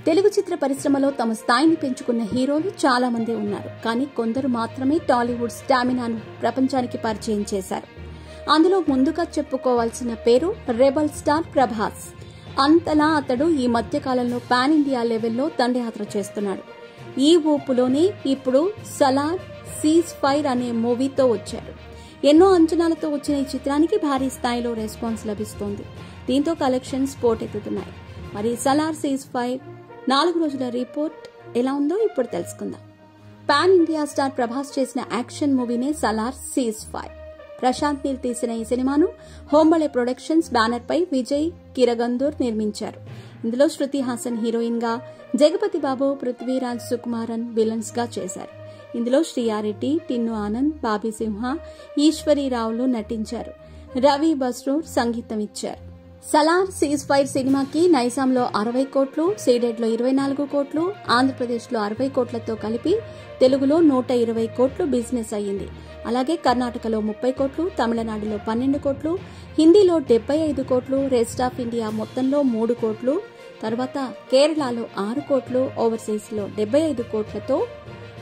తెలుగు చిత్ర పరిశ్రమలో తమ స్థాయిని పెంచుకున్న హీరోలు చాలా మంది ఉన్నారు. కానీ కొందరు మాత్రమే టాలీవుడ్ స్టామినాను ప్రపంచానికి పరిచయం చేశారు. అందులో ముందుగా చెప్పుకోవాల్సిన పేరు రెబల్ స్టార్ ప్రభాస్. అంతలా అతడు ఈ మధ్య కాలంలో పాన్ ఇండియా లెవెల్లో దండయాత్ర చేస్తున్నాడు. ఈ ఊపులోనే ఇప్పుడు సలార్ సీజ్ ఫైర్ అనే మూవీతో వచ్చాడు. ఎన్నో అంచనాలతో వచ్చిన ఈ చిత్రానికి భారీ స్థాయిలో రెస్పాన్స్ లభిస్తోంది. దీంతో కలెక్షన్స్ పోటెత్తుతున్నాయి. మరి సలార్ సీజ్ ఫైర్ 4 రోజుల రిపోర్ట్ ఎలా ఉందో ఇప్పుడు తెలుసుకుందాం. పాన్ ఇండియా స్టార్ ప్రభాస్ చేసిన యాక్షన్ మూవీనే సలార్ సీజ్ ఫైర్. ప్రశాంత్ నీల్ తీసిన ఈ సినిమాను హోంబళే ప్రొడక్షన్స్ బ్యానర్ పై విజయ్ కిరగందూర్ నిర్మించారు. ఇందులో శృతి హాసన్ హీరోయిన్ గా, జగపతి బాబు, పృథ్వీరాజ్ సుకుమారన్ విలన్స్ గా చేశారు. ఇందులో శ్రీయారెడ్డి, టిన్ను ఆనంద్, బాబీ సింహ, ఈశ్వరీరావులు నటించారు. రవి బస్రూర్ సంగీతం ఇచ్చారు. సలార్ సీజ్ ఫైర్ సినిమాకి నైజాంలో 60 కోట్లు, సీడెడ్ లో 24 కోట్లు, ఆంధ్రప్రదేశ్ లో 60 కోట్లతో కలిపి తెలుగులో 120 కోట్లు బిజినెస్ అయ్యింది. అలాగే కర్ణాటకలో 30 కోట్లు, తమిళనాడులో 12 కోట్లు, హిందీలో 75 కోట్లు, రెస్ట్ ఆఫ్ ఇండియా మొత్తంలో 3 కోట్లు, తర్వాత కేరళలో 6 కోట్లు, ఓవర్సీస్ లో 75 కోట్లతో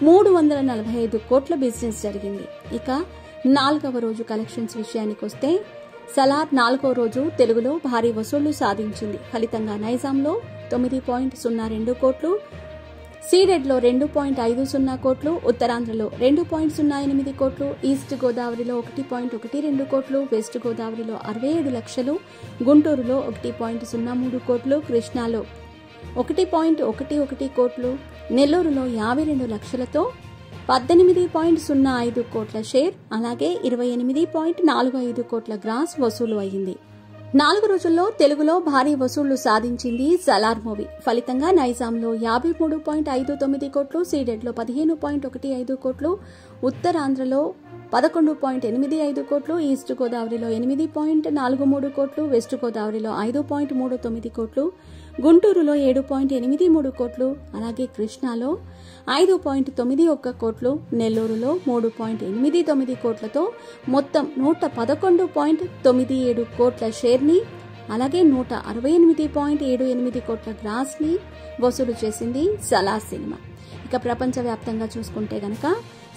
345 కోట్ల బిజినెస్ జరిగింది. ఇక 4వ రోజు కలెక్షన్స్ విషయానికి వస్తే సలార్ 4వ రోజు తెలుగులో భారీ వసూళ్లు సాధించింది. ఫలితంగా నైజాంలో 9.02 కోట్లు, సీడెడ్ లో 2.50 కోట్లు, ఉత్తరాంధ్రలో 2.08 కోట్లు, ఈస్ట్ గోదావరిలో 1.12 కోట్లు, వెస్ట్ గోదావరిలో 67 లక్షలు, గుంటూరులో 1.03 కోట్లు, కృష్ణాలో 1.11 కోట్లు, నెల్లూరులో 52 లక్షలతో 18.05 కోట్ల షేర్, అలాగే 28.45 కోట్ల గ్రాస్ వసూలు అయింది. 4 రోజుల్లో తెలుగులో భారీ వసూళ్లు సాధించింది సలార్ మూవీ. ఫలితంగా నైజాంలో 53.59 కోట్లు, సీడెడ్ లో 15.15 కోట్లు, ఉత్తరాంధ్రలో 11.85 కోట్లు, ఈస్ట్ గోదావరిలో 8.43 కోట్లు, వెస్ట్ గోదావరిలో 5.39 కోట్లు, గుంటూరులో 7.83 కోట్లు, అలాగే కృష్ణాలో 5.91 కోట్లు, నెల్లూరులో 3.89 కోట్లతో మొత్తం 111.97 కోట్ల షేర్ని, అలాగే 168.78 కోట్ల గ్రాస్ ని వసూలు చేసింది సలార్ సినిమా. ఇక ప్రపంచవ్యాప్తంగా చూసుకుంటే గనక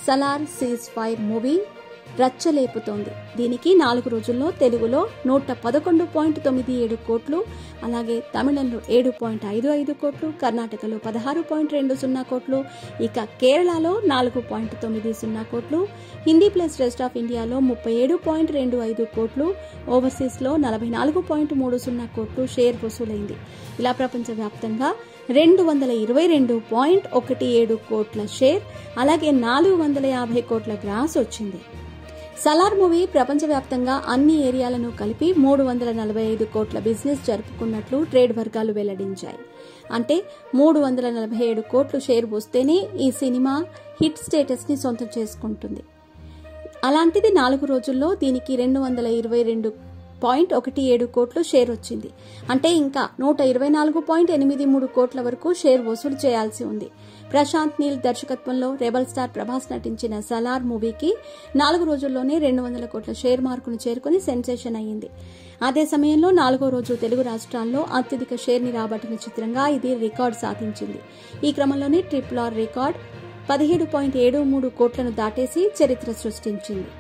సలార్ సీజ్ ఫైర్ మూవీ రచ్చలేపుతోంది. దీనికి 4 రోజుల్లో తెలుగులో 111.97 కోట్లు, అలాగే తమిళంలో 7.55 కోట్లు, కర్ణాటకలో 16.20 కోట్లు, ఇక కేరళలో 4.90 కోట్లు, హిందీ ప్లస్ రెస్ట్ ఆఫ్ ఇండియాలో 37.25 కోట్లు, ఓవర్సీస్ లో 44.30 కోట్లు షేర్ వసూలైంది. ఇలా ప్రపంచవ్యాప్తంగా 222.17 కోట్ల షేర్, అలాగే 450 కోట్ల గ్రాస్ వచ్చింది. సలార్ మూవీ ప్రపంచవ్యాప్తంగా అన్ని ఏరియాలను కలిపి 345 కోట్ల బిజినెస్ జరుపుకున్నట్లు ట్రేడ్ వర్గాలు వెల్లడించాయి. అంటే 347 కోట్లు షేర్ వస్తేనే ఈ సినిమా హిట్ స్టేటస్ ని సొంతం చేసుకుంటుంది. అలాంటిది 4 రోజుల్లో దీనికి 222.17 కోట్లు షేర్ వచ్చింది. అంటే ఇంకా 124.83 కోట్ల వరకు షేర్ వసూలు చేయాల్సి ఉంది. ప్రశాంత్ నీల్ దర్శకత్వంలో రెబల్ స్టార్ ప్రభాస్ నటించిన సలార్ మూవీకి 4 రోజుల్లోనే 200 కోట్ల షేర్ మార్కును చేరుకుని సెన్సేషన్ అయ్యింది. అదే సమయంలో 4వ రోజు తెలుగు రాష్ట్రాల్లో అత్యధిక షేర్ ని రాబట్టిన చిత్రంగా ఇది రికార్డు సాధించింది. ఈ క్రమంలోనే RRR రికార్డ్ 17.73 కోట్లను దాటేసి చరిత్ర సృష్టించింది.